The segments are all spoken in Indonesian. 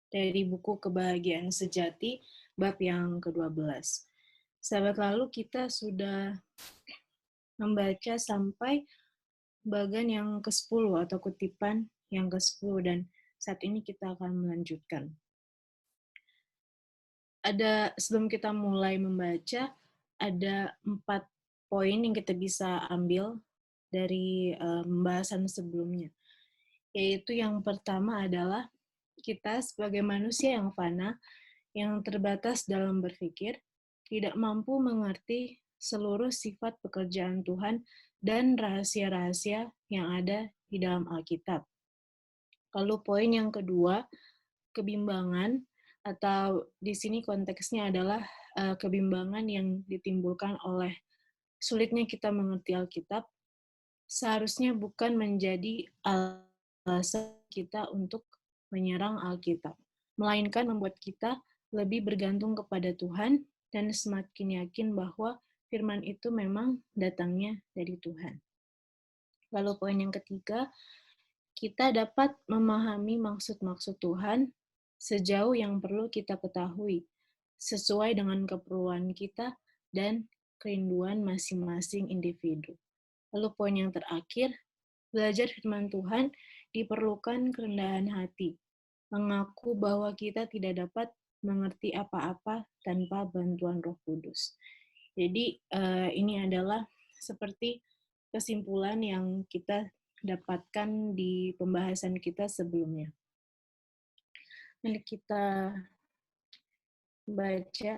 dari buku Kebahagiaan Sejati, bab yang ke-12. Sahabat, lalu kita sudah membaca sampai bagian yang ke-10 atau kutipan yang ke-10, dan saat ini kita akan melanjutkan. Sebelum kita mulai membaca, ada 4 poin yang kita bisa ambil dari pembahasan sebelumnya. Yaitu yang pertama adalah kita sebagai manusia yang fana, yang terbatas dalam berpikir, tidak mampu mengerti seluruh sifat pekerjaan Tuhan dan rahasia-rahasia yang ada di dalam Alkitab. Lalu poin yang kedua, kebimbangan, atau di sini konteksnya adalah kebimbangan yang ditimbulkan oleh sulitnya kita mengerti Alkitab, seharusnya bukan menjadi alasan kita untuk menyerang Alkitab, melainkan membuat kita lebih bergantung kepada Tuhan dan semakin yakin bahwa firman itu memang datangnya dari Tuhan. Lalu poin yang ketiga, kita dapat memahami maksud-maksud Tuhan sejauh yang perlu kita ketahui, sesuai dengan keperluan kita dan kerinduan masing-masing individu. Lalu poin yang terakhir, belajar firman Tuhan diperlukan kerendahan hati, mengaku bahwa kita tidak dapat mengerti apa-apa tanpa bantuan Roh Kudus. Jadi ini adalah seperti kesimpulan yang kita dapatkan di pembahasan kita sebelumnya. Mari kita baca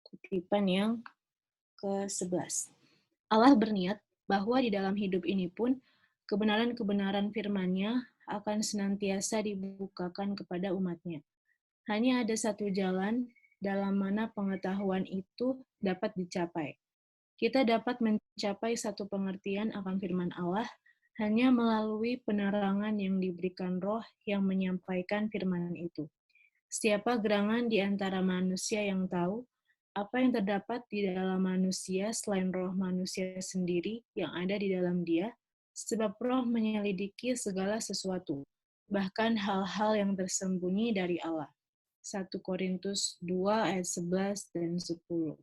kutipan yang ke-11. Allah berniat bahwa di dalam hidup ini pun kebenaran-kebenaran firman-Nya akan senantiasa dibukakan kepada umat-Nya. Hanya ada satu jalan dalam mana pengetahuan itu dapat dicapai. Kita dapat mencapai satu pengertian akan firman Allah hanya melalui penerangan yang diberikan Roh yang menyampaikan firman itu. Siapa gerangan di antara manusia yang tahu apa yang terdapat di dalam manusia selain roh manusia sendiri yang ada di dalam dia? Sebab roh menyelidiki segala sesuatu, bahkan hal-hal yang tersembunyi dari Allah. 1 Korintus 2 ayat 11 dan 10.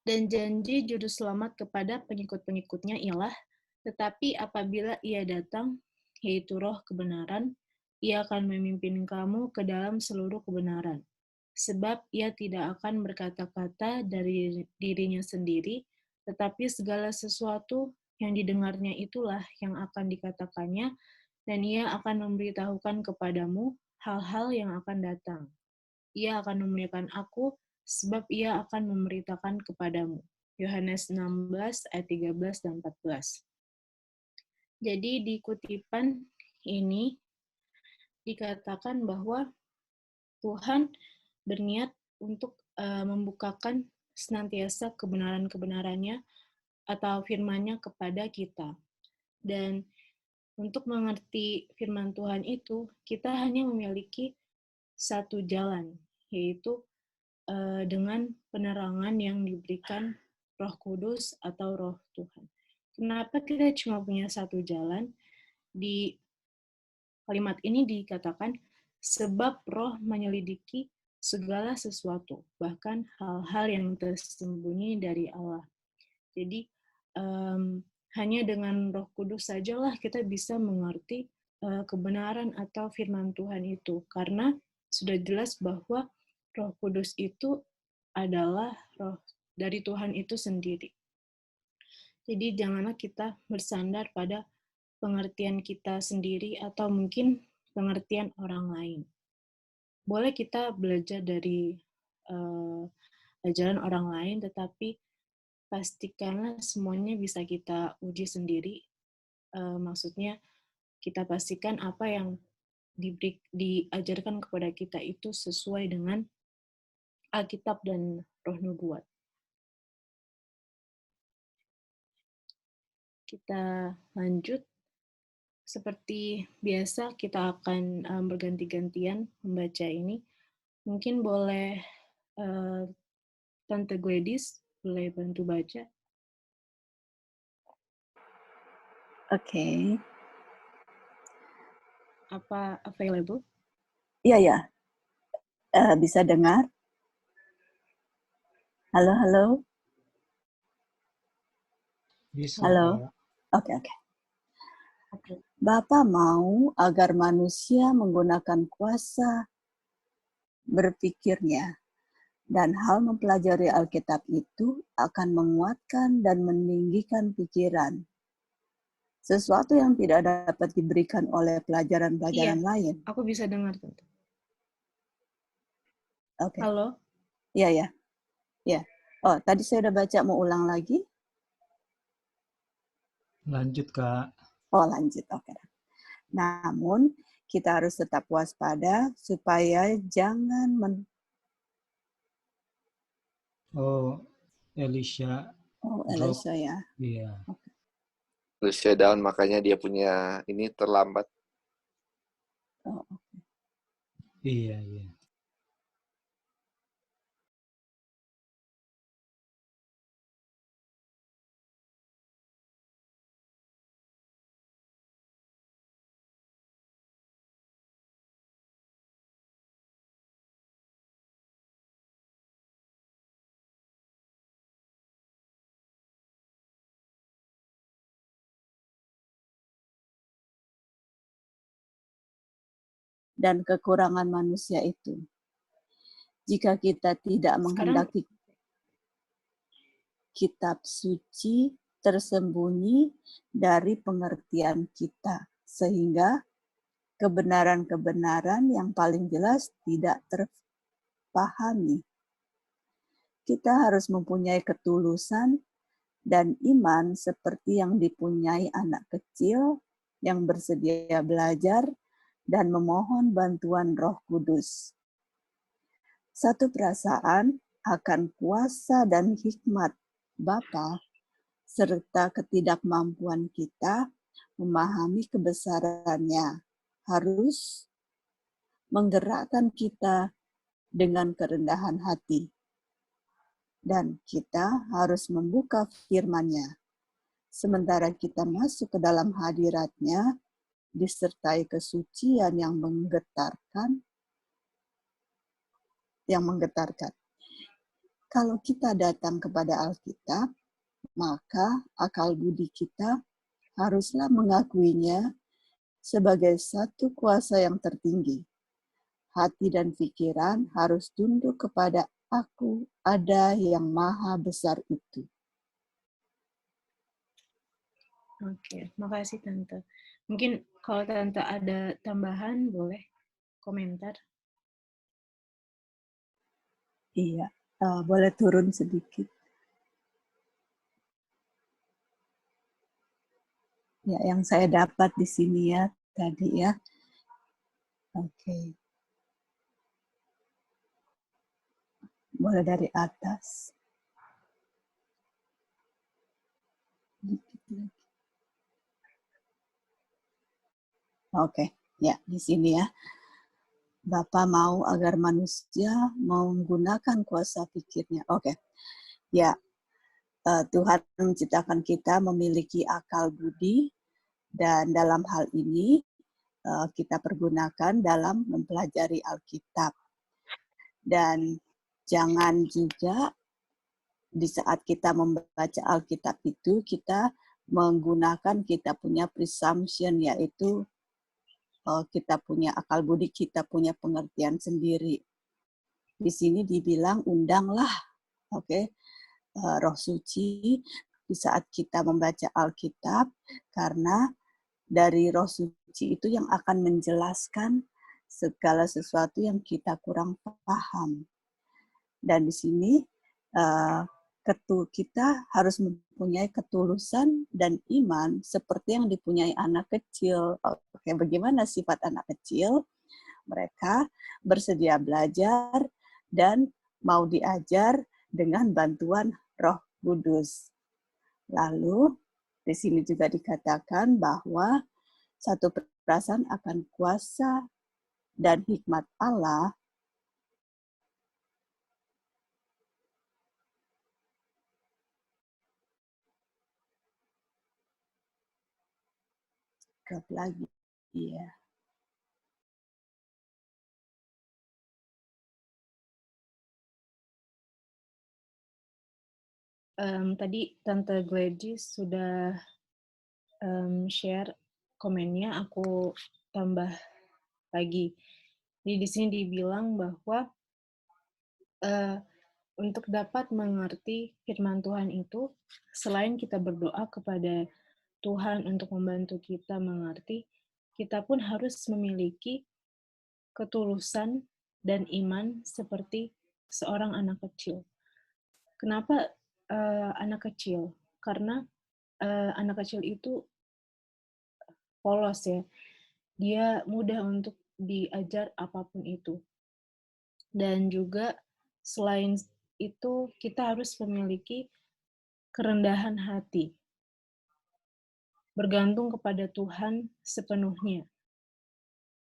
Dan janji juru selamat kepada pengikut-pengikutnya ialah, tetapi apabila ia datang, yaitu roh kebenaran, ia akan memimpin kamu ke dalam seluruh kebenaran. Sebab ia tidak akan berkata-kata dari dirinya sendiri, tetapi segala sesuatu yang didengarnya itulah yang akan dikatakannya, dan ia akan memberitahukan kepadamu hal-hal yang akan datang. Ia akan memuliakan aku, sebab ia akan memberitakan kepadamu. Yohanes 16 ayat 13 dan 14. Jadi di kutipan ini dikatakan bahwa Tuhan berniat untuk membukakan senantiasa kebenaran-kebenarannya atau firman-Nya kepada kita. Dan untuk mengerti firman Tuhan itu, kita hanya memiliki satu jalan, yaitu dengan penerangan yang diberikan Roh Kudus atau Roh Tuhan. Kenapa kita cuma punya satu jalan? Di kalimat ini dikatakan, sebab roh menyelidiki segala sesuatu, bahkan hal-hal yang tersembunyi dari Allah. Jadi, hanya dengan Roh Kudus sajalah kita bisa mengerti kebenaran atau firman Tuhan itu, karena sudah jelas bahwa Roh Kudus itu adalah roh dari Tuhan itu sendiri. Jadi, janganlah kita bersandar pada pengertian kita sendiri atau mungkin pengertian orang lain. Boleh kita belajar dari ajaran orang lain, tetapi pastikanlah semuanya bisa kita uji sendiri. Maksudnya kita pastikan apa yang diajarkan kepada kita itu sesuai dengan Alkitab dan Roh Nubuat. Kita lanjut. Seperti biasa, kita akan berganti-gantian membaca ini. Mungkin boleh Tante Gladys boleh bantu baca. Oke. apa available? Iya, ya. Bisa dengar? Halo, halo. Bisa, Halo. Kak. Oke, oke. Bapak mau agar manusia menggunakan kuasa berpikirnya, dan hal mempelajari Alkitab itu akan menguatkan dan meninggikan pikiran. Sesuatu yang tidak dapat diberikan oleh pelajaran-pelajaran lain. Aku bisa dengar, Tante. Oke. Halo? Iya, ya. Ya. Oh, tadi saya udah baca, mau ulang lagi? Lanjut, Kak. Oh, lanjut. Oke. Namun, kita harus tetap waspada supaya jangan Oh, Elisha drop. Elisha ya. Iya. Lucia down, makanya dia punya ini terlambat. Oh, Iya, iya. dan kekurangan manusia itu. Jika kita tidak menghendaki kitab suci tersembunyi dari pengertian kita, sehingga kebenaran-kebenaran yang paling jelas tidak terpahami. Kita harus mempunyai ketulusan dan iman seperti yang dipunyai anak kecil yang bersedia belajar dan memohon bantuan Roh Kudus. Satu perasaan akan kuasa dan hikmat Bapa serta ketidakmampuan kita memahami kebesarannya harus menggerakkan kita dengan kerendahan hati. Dan kita harus membuka firman-Nya. Sementara kita masuk ke dalam hadirat-Nya, disertai kesucian yang menggetarkan. Kalau kita datang kepada Alkitab, maka akal budi kita haruslah mengakuinya sebagai satu kuasa yang tertinggi. Hati dan pikiran harus tunduk kepada Aku ada yang maha besar itu. Oke, makasih Tante. Mungkin kalau Tante ada tambahan, boleh komentar. Iya, boleh turun sedikit. Ya, yang saya dapat di sini ya, tadi ya. Oke. Boleh dari atas. Dikit lagi. Oke, ya di sini ya. Bapa mau agar manusia menggunakan kuasa pikirnya. Oke, ya Tuhan menciptakan kita memiliki akal budi dan dalam hal ini kita pergunakan dalam mempelajari Alkitab. Dan jangan juga di saat kita membaca Alkitab itu kita menggunakan kita punya presumption, yaitu kita punya akal budi, kita punya pengertian sendiri. Di sini dibilang undanglah, Roh Suci di saat kita membaca Alkitab, karena dari Roh Suci itu yang akan menjelaskan segala sesuatu yang kita kurang paham. Dan di sini kita harus mempunyai ketulusan dan iman seperti yang dipunyai anak kecil. Oke, bagaimana sifat anak kecil? Mereka bersedia belajar dan mau diajar dengan bantuan Roh Kudus. Lalu di sini juga dikatakan bahwa satu perasaan akan kuasa dan hikmat Allah lagi. Iya. tadi Tante Gladys sudah share komennya, aku tambah lagi. Jadi di sini dibilang bahwa untuk dapat mengerti firman Tuhan itu, selain kita berdoa kepada Tuhan untuk membantu kita mengerti, kita pun harus memiliki ketulusan dan iman seperti seorang anak kecil. Kenapa anak kecil? Karena anak kecil itu polos ya. Dia mudah untuk diajar apapun itu. Dan juga selain itu kita harus memiliki kerendahan hati. Bergantung kepada Tuhan sepenuhnya.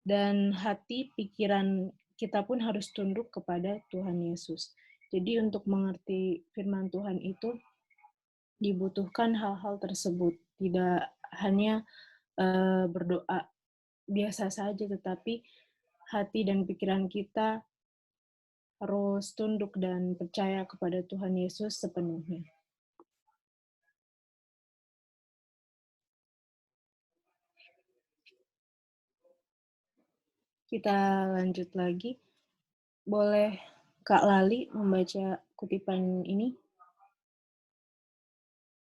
Dan hati, pikiran kita pun harus tunduk kepada Tuhan Yesus. Jadi untuk mengerti firman Tuhan itu dibutuhkan hal-hal tersebut. Tidak hanya berdoa biasa saja, tetapi hati dan pikiran kita harus tunduk dan percaya kepada Tuhan Yesus sepenuhnya. Kita lanjut lagi. Boleh Kak Lali membaca kutipan ini?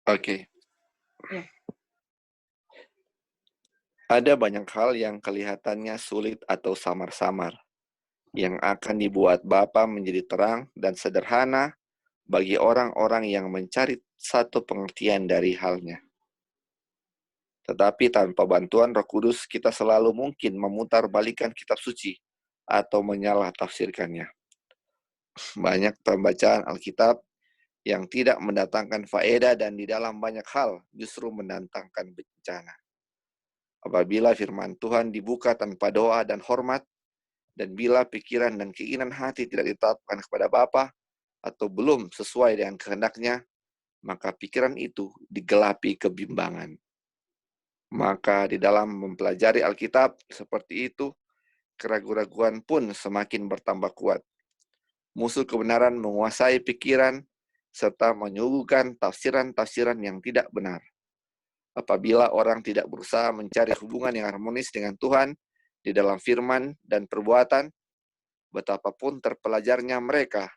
Oke. Ya. Ada banyak hal yang kelihatannya sulit atau samar-samar, yang akan dibuat Bapa menjadi terang dan sederhana bagi orang-orang yang mencari satu pengertian dari halnya. Tetapi tanpa bantuan Roh Kudus, kita selalu mungkin memutarbalikkan kitab suci atau menyalah tafsirkannya. Banyak pembacaan Alkitab yang tidak mendatangkan faedah dan di dalam banyak hal justru mendatangkan bencana. Apabila firman Tuhan dibuka tanpa doa dan hormat, dan bila pikiran dan keinginan hati tidak ditetapkan kepada Bapa atau belum sesuai dengan kehendaknya, maka pikiran itu digelapi kebimbangan. Maka di dalam mempelajari Alkitab seperti itu, keraguan-raguan pun semakin bertambah kuat. Musuh kebenaran menguasai pikiran serta menyuguhkan tafsiran-tafsiran yang tidak benar. Apabila orang tidak berusaha mencari hubungan yang harmonis dengan Tuhan di dalam firman dan perbuatan, betapapun terpelajarnya mereka,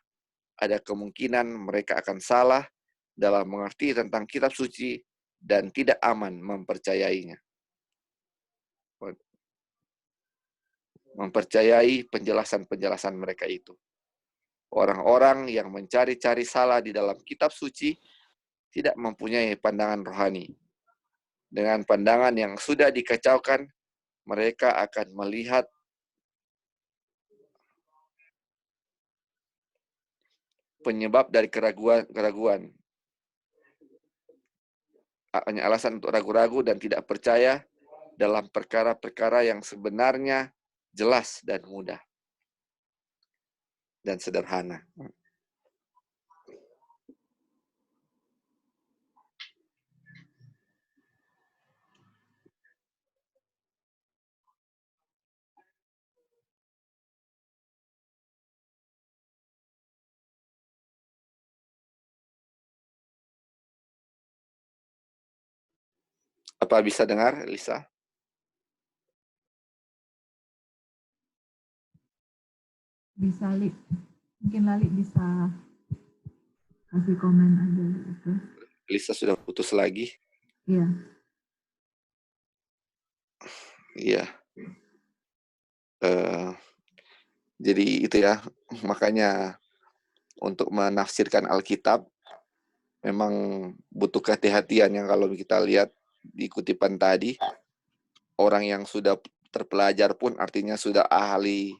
ada kemungkinan mereka akan salah dalam mengerti tentang kitab suci dan tidak aman mempercayainya. Mempercayai penjelasan-penjelasan mereka itu. Orang-orang yang mencari-cari salah di dalam kitab suci tidak mempunyai pandangan rohani. Dengan pandangan yang sudah dikacaukan, mereka akan melihat penyebab dari keraguan. Hanya alasan untuk ragu-ragu dan tidak percaya dalam perkara-perkara yang sebenarnya jelas dan mudah dan sederhana. Apa bisa dengar, Lisa? Bisa, Li. Mungkin Lali bisa kasih komen aja gitu. Lisa sudah putus lagi. Iya. Iya. Jadi itu ya, makanya untuk menafsirkan Alkitab memang butuh kehati-hatian yang kalau kita lihat di kutipan tadi, orang yang sudah terpelajar pun artinya sudah ahli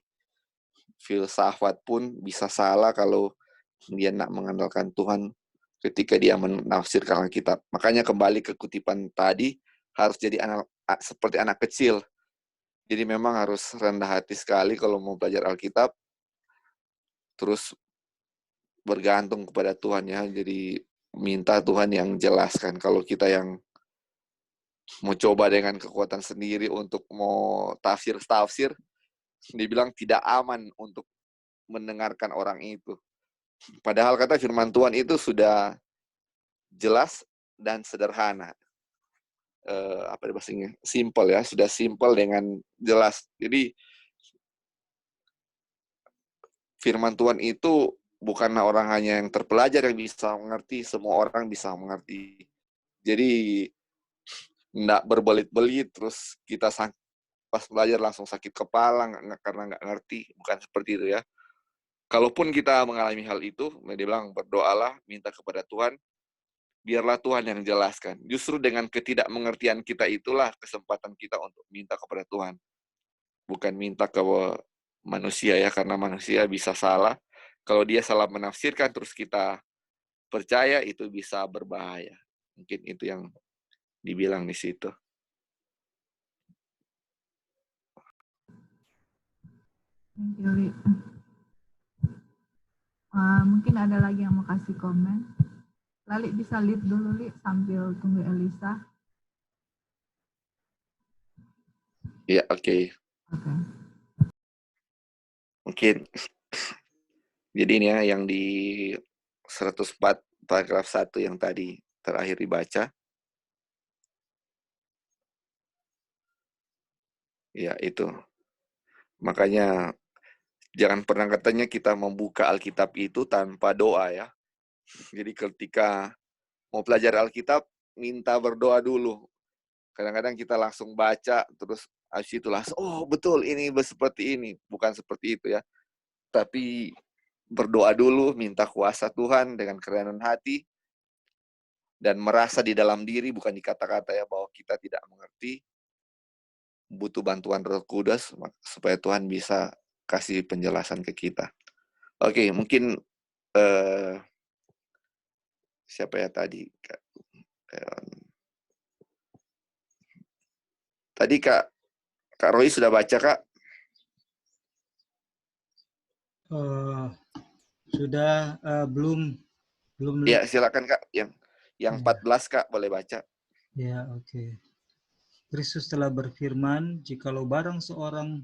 filsafat pun bisa salah kalau dia nak mengandalkan Tuhan ketika dia menafsirkan Alkitab. Makanya kembali ke kutipan tadi, harus jadi seperti anak kecil. Jadi memang harus rendah hati sekali kalau mau belajar Alkitab, terus bergantung kepada Tuhan ya. Jadi minta Tuhan yang jelaskan. Kalau kita yang mau coba dengan kekuatan sendiri untuk mau tafsir, dibilang tidak aman untuk mendengarkan orang itu. Padahal kata firman Tuhan itu sudah jelas dan sederhana. Apa bahasanya? Simple ya, sudah simple dengan jelas. Jadi firman Tuhan itu bukanlah orang hanya yang terpelajar yang bisa mengerti, semua orang bisa mengerti. Jadi nggak berbelit-belit, terus kita pas belajar langsung sakit kepala karena nggak ngerti, bukan seperti itu ya. Kalaupun kita mengalami hal itu, dia bilang berdoalah, minta kepada Tuhan, biarlah Tuhan yang jelaskan. Justru dengan ketidakmengertian kita itulah kesempatan kita untuk minta kepada Tuhan. Bukan minta ke manusia ya, karena manusia bisa salah. Kalau dia salah menafsirkan terus kita percaya, itu bisa berbahaya. Mungkin itu yang dibilang di situ. Thank you, Li. Mungkin ada lagi yang mau kasih komen. Lali bisa lead dulu, Li, sambil tunggu Elisa. Ya, oke. Oke. Mungkin jadi ini ya yang di 104 paragraf 1 yang tadi terakhir dibaca. Ya, itu. Makanya jangan pernah katanya kita membuka Alkitab itu tanpa doa ya. Jadi ketika mau belajar Alkitab, minta berdoa dulu. Kadang-kadang kita langsung baca, terus habis itu langsung, oh betul ini seperti ini. Bukan seperti itu ya. Tapi berdoa dulu, minta kuasa Tuhan dengan kerenan hati, dan merasa di dalam diri, bukan di kata-kata ya, bahwa kita tidak mengerti, butuh bantuan Roh Kudus, supaya Tuhan bisa kasih penjelasan ke kita. Oke, mungkin siapa ya tadi? Tadi Kak Roy sudah baca, Kak? Sudah, belum. Ya, silakan Kak. Yang 14 Kak, boleh baca. Ya, oke. Kristus telah berfirman, jikalau barang seorang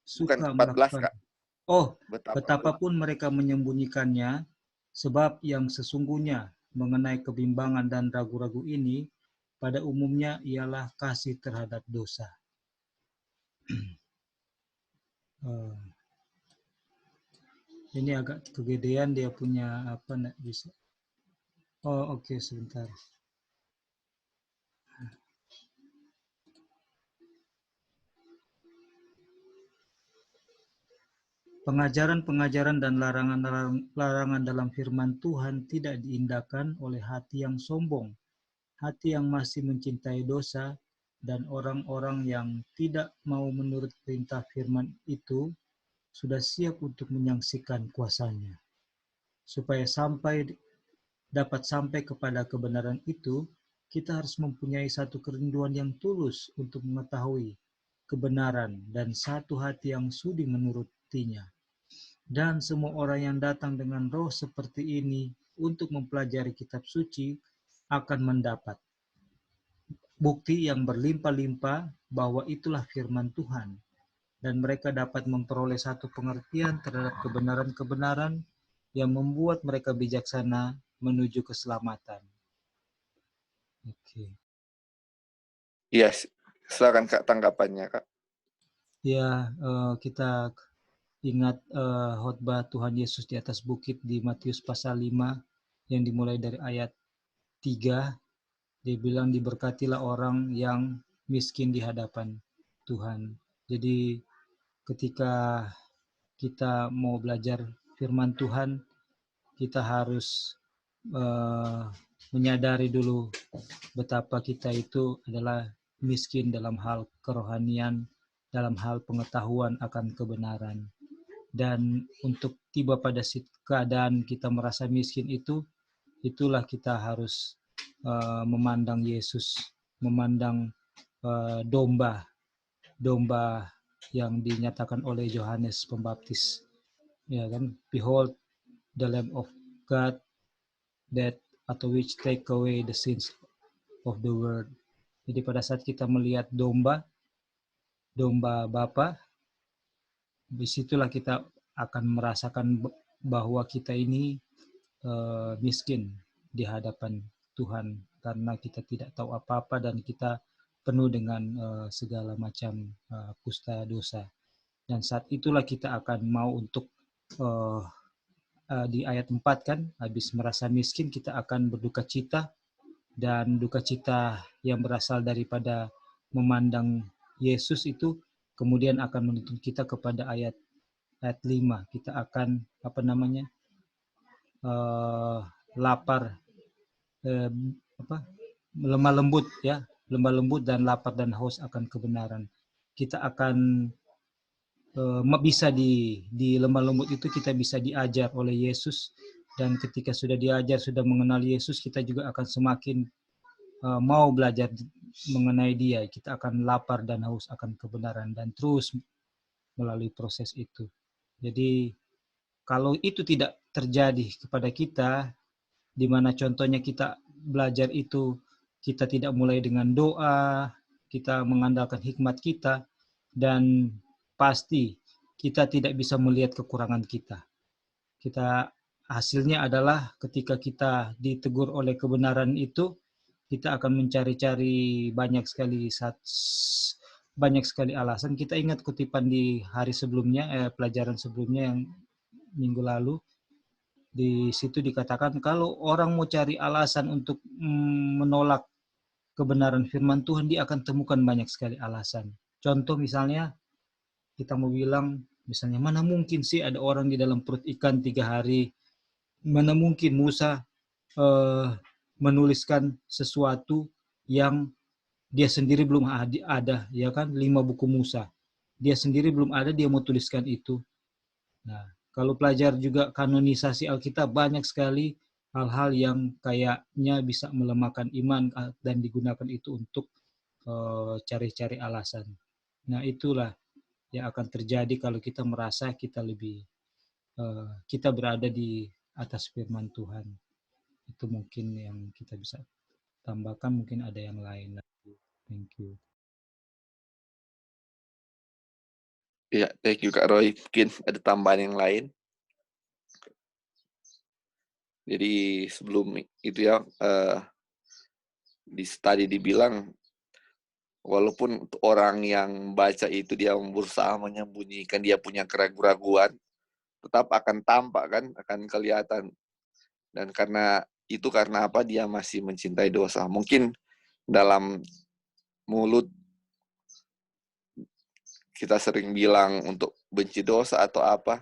suka 14, melakukan, Kak. betapapun mereka menyembunyikannya, sebab yang sesungguhnya mengenai kebimbangan dan ragu-ragu ini, pada umumnya ialah kasih terhadap dosa. Ini agak kegedean dia punya apa, nggak bisa. Oh, oke, sebentar. Pengajaran-pengajaran dan larangan dalam firman Tuhan tidak diindahkan oleh hati yang sombong, hati yang masih mencintai dosa, dan orang-orang yang tidak mau menurut perintah firman itu sudah siap untuk menyaksikan kuasanya. Supaya dapat sampai kepada kebenaran itu, kita harus mempunyai satu kerinduan yang tulus untuk mengetahui kebenaran dan satu hati yang sudi menurutinya. Dan semua orang yang datang dengan roh seperti ini untuk mempelajari kitab suci akan mendapat bukti yang berlimpah-limpah bahwa itulah firman Tuhan. Dan mereka dapat memperoleh satu pengertian terhadap kebenaran-kebenaran yang membuat mereka bijaksana menuju keselamatan. Oke. Yes, silakan Kak tanggapannya, Kak. Ya, kita ingat khotbah Tuhan Yesus di atas bukit di Matius pasal 5 yang dimulai dari ayat 3. Dia bilang diberkatilah orang yang miskin di hadapan Tuhan. Jadi ketika kita mau belajar firman Tuhan, kita harus menyadari dulu betapa kita itu adalah miskin dalam hal kerohanian, dalam hal pengetahuan akan kebenaran. Dan untuk tiba pada keadaan kita merasa miskin itulah kita harus memandang Yesus, memandang domba yang dinyatakan oleh Yohanes Pembaptis, ya kan? Behold the Lamb of God that atau which take away the sins of the world. Jadi pada saat kita melihat domba Bapa, disitulah kita akan merasakan bahwa kita ini miskin di hadapan Tuhan, karena kita tidak tahu apa-apa dan kita penuh dengan segala macam kusta dosa. Dan saat itulah kita akan mau untuk di ayat 4 kan, habis merasa miskin kita akan berduka cita, dan duka cita yang berasal daripada memandang Yesus itu kemudian akan menuntun kita kepada ayat 5. Kita akan lapar, lemah lembut ya, lemah lembut dan lapar dan haus akan kebenaran. Kita akan bisa di lemah lembut itu kita bisa diajar oleh Yesus, dan ketika sudah diajar, sudah mengenal Yesus, kita juga akan semakin mau belajar mengenai Dia. Kita akan lapar dan haus akan kebenaran dan terus melalui proses itu. Jadi kalau itu tidak terjadi kepada kita, di mana contohnya kita belajar itu, kita tidak mulai dengan doa, kita mengandalkan hikmat kita, dan pasti kita tidak bisa melihat kekurangan kita. Hasilnya adalah ketika kita ditegur oleh kebenaran itu, kita akan mencari-cari banyak sekali alasan. Kita ingat kutipan di hari sebelumnya, pelajaran sebelumnya yang minggu lalu. Di situ dikatakan kalau orang mau cari alasan untuk menolak kebenaran firman Tuhan, dia akan temukan banyak sekali alasan. Contoh misalnya, kita mau bilang, misalnya, mana mungkin sih ada orang di dalam perut ikan 3 hari? Mana mungkin Musa menuliskan sesuatu yang dia sendiri belum ada, ya kan? 5 buku Musa. Dia sendiri belum ada, dia mau tuliskan itu. Nah, kalau pelajar juga kanonisasi Alkitab, banyak sekali hal-hal yang kayaknya bisa melemahkan iman dan digunakan itu untuk cari-cari alasan. Nah, itulah yang akan terjadi kalau kita merasa kita berada di atas firman Tuhan. Itu mungkin yang kita bisa tambahkan, mungkin ada yang lain lagi. Thank you. Ya, thank you Kak Roy. Mungkin ada tambahan yang lain. Jadi sebelum itu ya, tadi dibilang, walaupun orang yang baca itu dia berusaha menyembunyikan dia punya keraguan-raguan, tetap akan tampak kan, akan kelihatan. Dan karena apa? Dia masih mencintai dosa. Mungkin dalam mulut kita sering bilang untuk benci dosa atau apa,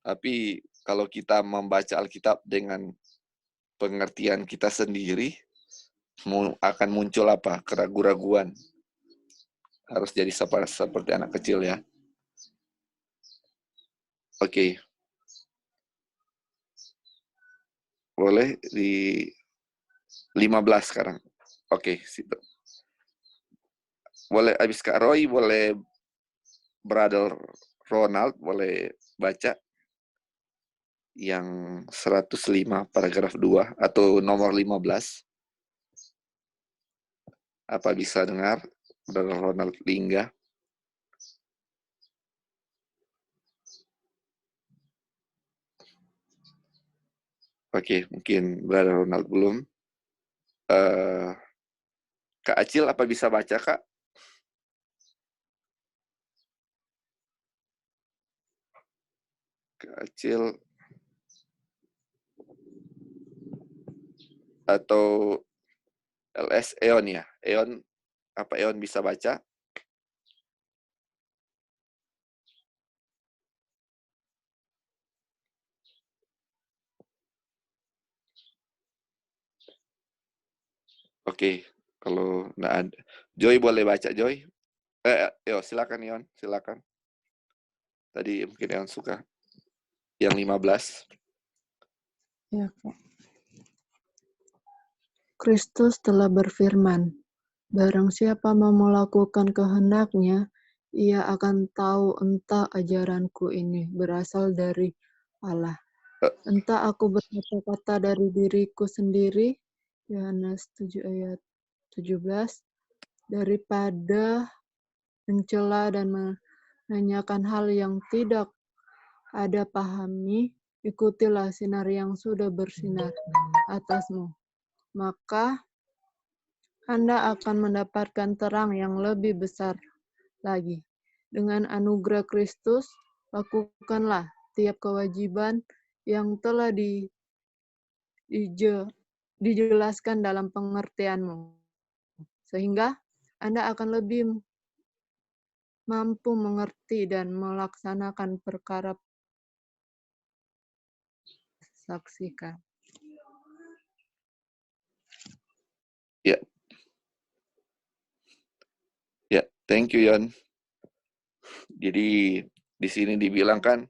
tapi kalau kita membaca Alkitab dengan pengertian kita sendiri, akan muncul apa? Keraguan-raguan. Harus jadi seperti anak kecil ya. Oke. Boleh di 15 sekarang. Oke, situ. Boleh habis Kak Roy, boleh Brother Ronald, boleh baca yang 105 paragraf 2 atau nomor 15. Apa bisa dengar Brother Ronald Lingga? Oke, mungkin Brother Ronald belum. Kak Acil, apa bisa baca, Kak? Kak Acil atau LS Eon ya? Eon, apa Eon bisa baca? Oke, kalau nggak ada. Joy boleh baca, Joy? Silakan Eon, silakan. Tadi mungkin Eon suka. Yang 15. Ya, Kak. Kristus telah berfirman, barang siapa mau melakukan kehendak-Nya, ia akan tahu entah ajaranku ini berasal dari Allah. Entah aku berkata-kata dari diriku sendiri, Yohanes 7 ayat 17, daripada mencela dan menanyakan hal yang tidak ada pahami, ikutilah sinar yang sudah bersinar atasmu. maka Anda akan mendapatkan terang yang lebih besar lagi. Dengan anugerah Kristus, lakukanlah tiap kewajiban yang telah dijelaskan dalam pengertianmu, sehingga Anda akan lebih mampu mengerti dan melaksanakan perkara saksikan. Ya, ya, thank you Yon. Jadi di sini dibilang kan,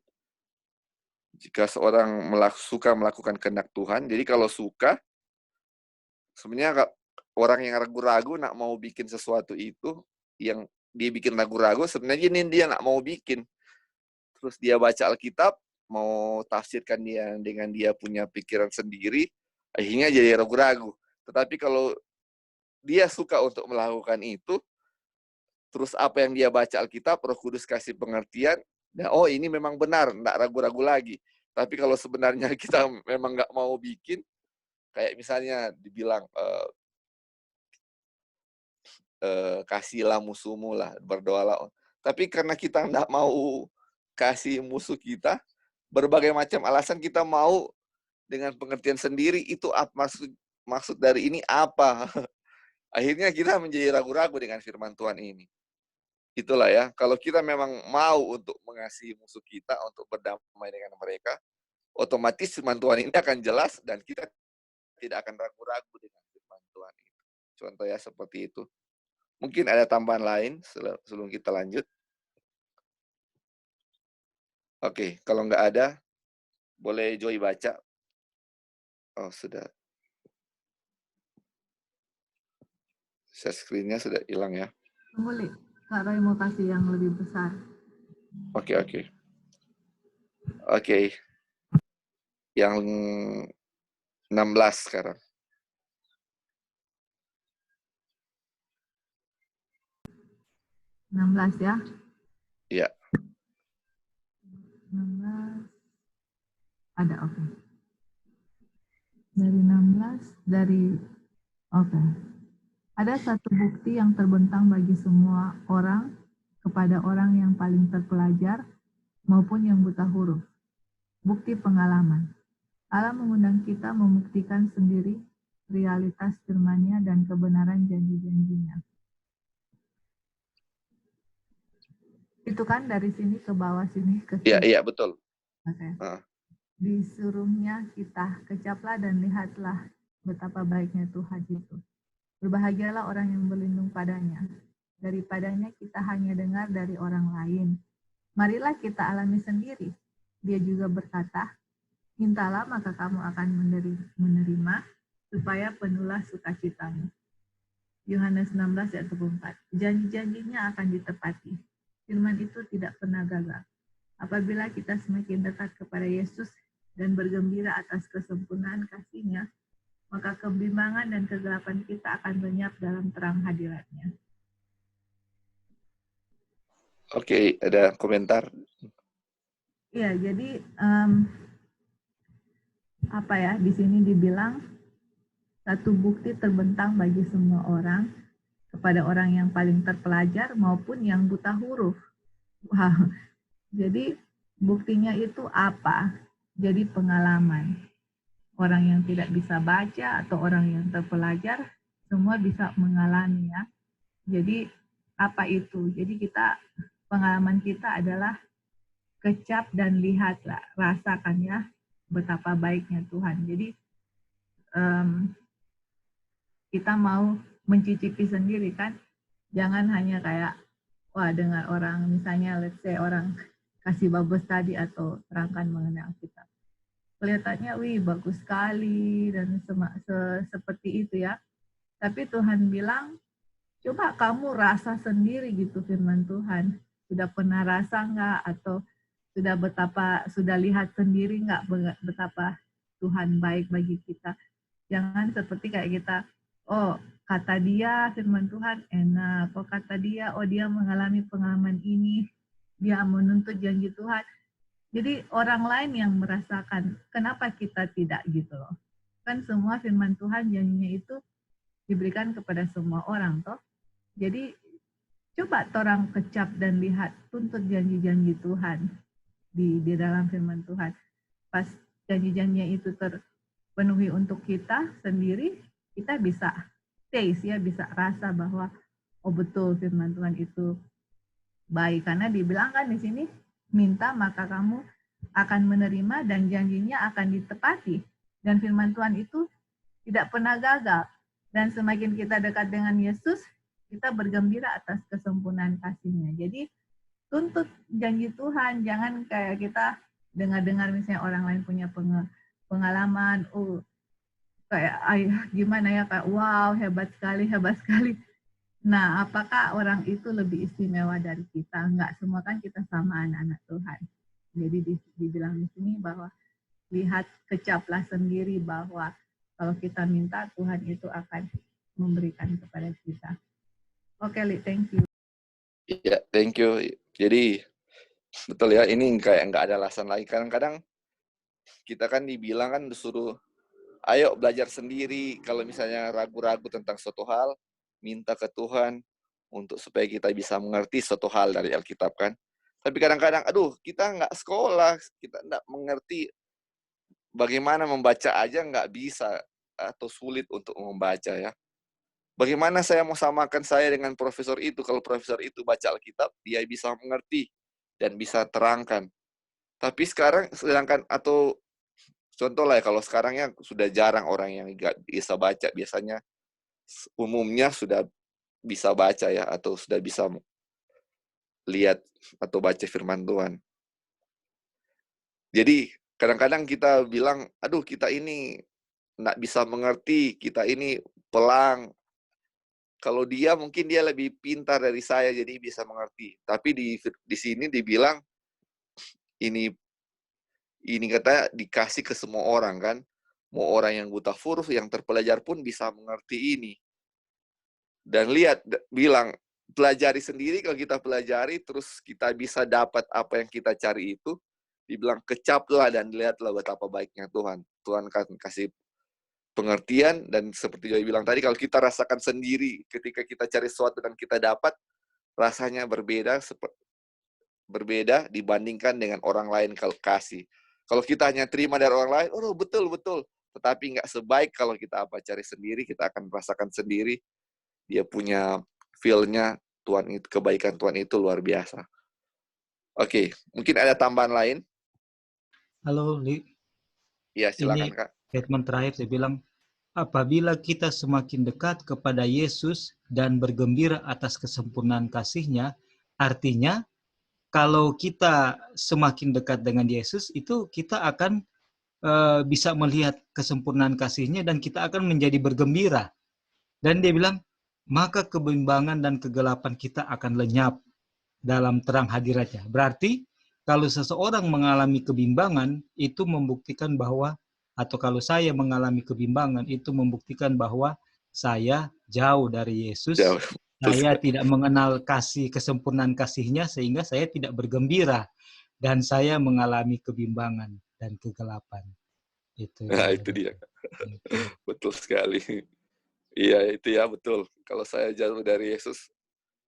jika seorang suka melakukan kehendak Tuhan, jadi kalau suka, sebenarnya orang yang ragu-ragu nak mau bikin sesuatu itu, yang dia bikin ragu-ragu, sebenarnya ini dia nggak mau bikin. Terus dia baca Alkitab, mau tafsirkan dia dengan dia punya pikiran sendiri, akhirnya jadi ragu-ragu. Tetapi kalau dia suka untuk melakukan itu, terus apa yang dia baca Alkitab, Roh Kudus kasih pengertian, nah, oh ini memang benar, nggak ragu-ragu lagi. Tapi kalau sebenarnya kita memang nggak mau bikin, kayak misalnya dibilang, kasihlah musuhmu lah, berdoalah. Tapi karena kita nggak mau kasih musuh kita, berbagai macam alasan kita mau dengan pengertian sendiri, itu maksud dari ini apa? Akhirnya kita menjadi ragu-ragu dengan firman Tuhan ini. Itulah ya, kalau kita memang mau untuk mengasihi musuh kita, untuk berdamai dengan mereka, otomatis firman Tuhan ini akan jelas dan kita tidak akan ragu-ragu dengan firman Tuhan itu. Contoh ya seperti itu. Mungkin ada tambahan lain sebelum kita lanjut. Oke, kalau nggak ada, boleh Joy baca. Oh, sudah. Share screen-nya sudah hilang ya. Tunggu, Li. Kak Roy mau kasih yang lebih besar. Oke. Yang 16 sekarang. 16 ya? Iya. 16. Ada, oke. Dari 16, oke. Ada satu bukti yang terbentang bagi semua orang kepada orang yang paling terpelajar maupun yang buta huruf. Bukti pengalaman. Allah mengundang kita membuktikan sendiri realitas firman-Nya dan kebenaran janji-janjinya. Itu kan dari sini ke bawah sini ke sini. Iya, betul. Oke. Disuruhnya kita kecaplah dan lihatlah betapa baiknya Tuhan itu. Berbahagialah orang yang berlindung padanya. Daripadanya kita hanya dengar dari orang lain. Marilah kita alami sendiri. Dia juga berkata, mintalah maka kamu akan menerima supaya penuhlah sukacitamu. Yohanes 16 ayat 24. Janji-janjinya akan ditepati. Firman itu tidak pernah gagal. Apabila kita semakin dekat kepada Yesus dan bergembira atas kesempurnaan kasih-Nya, maka kebimbangan dan kegelapan kita akan lenyap dalam terang hadirat-Nya. Oke, ada komentar? Iya, jadi di sini dibilang satu bukti terbentang bagi semua orang kepada orang yang paling terpelajar maupun yang buta huruf. Wow. Jadi buktinya itu apa? Jadi pengalaman. Orang yang tidak bisa baca atau orang yang terpelajar semua bisa mengalami ya. Jadi apa itu? Jadi pengalaman kita adalah kecap dan lihatlah, rasakan ya betapa baiknya Tuhan. Jadi kita mau mencicipi sendiri kan, jangan hanya kayak dengar orang misalnya let's say orang kasih babos tadi atau terangkan mengenai Alkitab. Kelihatannya, bagus sekali dan seperti itu ya. Tapi Tuhan bilang, coba kamu rasa sendiri gitu firman Tuhan. Sudah pernah rasa nggak? Atau sudah lihat sendiri nggak betapa Tuhan baik bagi kita? Jangan seperti kayak kita, kata dia firman Tuhan enak. Kata dia, dia mengalami pengalaman ini. Dia menuntut janji Tuhan. Jadi orang lain yang merasakan, kenapa kita tidak gitu loh. Kan semua firman Tuhan janjinya itu diberikan kepada semua orang toh. Jadi coba orang kecap dan lihat, tuntut janji-janji Tuhan di dalam firman Tuhan. Pas janji-janjinya itu terpenuhi untuk kita sendiri, kita bisa taste ya, bisa rasa bahwa oh betul firman Tuhan itu baik. Karena dibilang kan di sini, minta maka kamu akan menerima dan janjinya akan ditepati. Dan firman Tuhan itu tidak pernah gagal. Dan semakin kita dekat dengan Yesus, kita bergembira atas kesempurnaan kasih-Nya. Jadi tuntut janji Tuhan, jangan kayak kita dengar-dengar misalnya orang lain punya pengalaman, oh kayak gimana ya, kayak wow hebat sekali. Nah, apakah orang itu lebih istimewa dari kita? Enggak, semua kan kita sama anak-anak Tuhan. Jadi dibilang di sini bahwa lihat, kecaplah sendiri bahwa kalau kita minta, Tuhan itu akan memberikan kepada kita. Oke, Li, thank you. Ya, thank you. Jadi, betul ya, ini kayak nggak ada alasan lagi. Kadang-kadang kita kan dibilang kan disuruh, ayo belajar sendiri. Kalau misalnya ragu-ragu tentang suatu hal, minta ke Tuhan untuk supaya kita bisa mengerti suatu hal dari Alkitab kan. Tapi kadang-kadang, aduh, kita nggak sekolah, kita nggak mengerti bagaimana membaca aja nggak bisa, atau sulit untuk membaca ya. Bagaimana saya mau samakan saya dengan profesor itu? Kalau profesor itu baca Alkitab, dia bisa mengerti dan bisa terangkan. Tapi sekarang, sedangkan, atau contoh lah ya, kalau sekarang ya sudah jarang orang yang nggak bisa baca. Biasanya umumnya sudah bisa baca ya, atau sudah bisa lihat atau baca firman Tuhan. Jadi kadang-kadang kita bilang, aduh kita ini nggak bisa mengerti, kita ini pelang. Kalau dia mungkin dia lebih pintar dari saya, jadi bisa mengerti. Tapi di sini dibilang ini kata dikasih ke semua orang kan. Mau orang yang buta huruf, yang terpelajar pun bisa mengerti ini. Dan lihat, bilang, pelajari sendiri, kalau kita pelajari, terus kita bisa dapat apa yang kita cari itu, dibilang kecaplah dan lihatlah betapa baiknya Tuhan. Tuhan kan kasih pengertian, dan seperti Joy bilang tadi, kalau kita rasakan sendiri, ketika kita cari sesuatu dan kita dapat, rasanya berbeda dibandingkan dengan orang lain kalau kasih. Kalau kita hanya terima dari orang lain, oh betul. Tetapi nggak sebaik kalau kita cari sendiri, kita akan merasakan sendiri. Dia punya feel-nya, Tuhan itu, kebaikan Tuhan itu luar biasa. Oke, mungkin ada tambahan lain? Halo, Li. Iya, silakan, Ini Kak. statement terakhir saya bilang, apabila kita semakin dekat kepada Yesus dan bergembira atas kesempurnaan kasih-Nya, artinya kalau kita semakin dekat dengan Yesus, itu kita akan bisa melihat kesempurnaan kasih-Nya dan kita akan menjadi bergembira. Dan dia bilang, maka kebimbangan dan kegelapan kita akan lenyap dalam terang hadirat-Nya. Berarti kalau seseorang mengalami kebimbangan, itu membuktikan bahwa, atau kalau saya mengalami kebimbangan, itu membuktikan bahwa saya jauh dari Yesus. Jauh. Saya tidak mengenal kesempurnaan kasih-Nya, sehingga saya tidak bergembira. Dan saya mengalami kebimbangan dan kegelapan. Nah, itu dia. Betul sekali. Iya, itu ya, betul. Kalau saya jauh dari Yesus,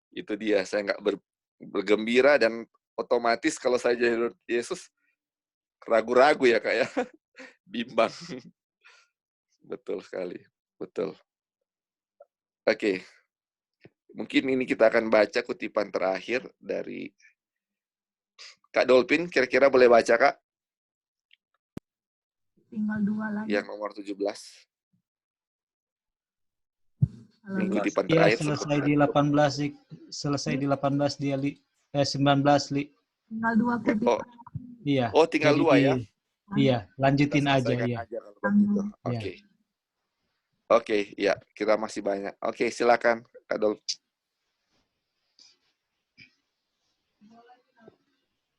itu dia. Saya nggak bergembira, dan otomatis kalau saya jauh dari Yesus, ragu-ragu ya, Kak ya. Bimbang. Betul sekali. Betul. Oke. Mungkin ini kita akan baca kutipan terakhir dari Kak Dolphin. Kira-kira boleh baca, Kak? Tinggal 2 lagi. Yang nomor 17. Ini Halo, kutipan Iya, terakhir. selesai di 18, selesai di 18 dia, Li. 19, Li. tinggal 2 kutipan. Iya. Oh, tinggal Jadi 2 ya? Iya, lanjutin Kita aja selesaikan ya. aja kalau begitu. Oke. Oke, ya, kita masih banyak. Oke, silakan, Kak Dolphin.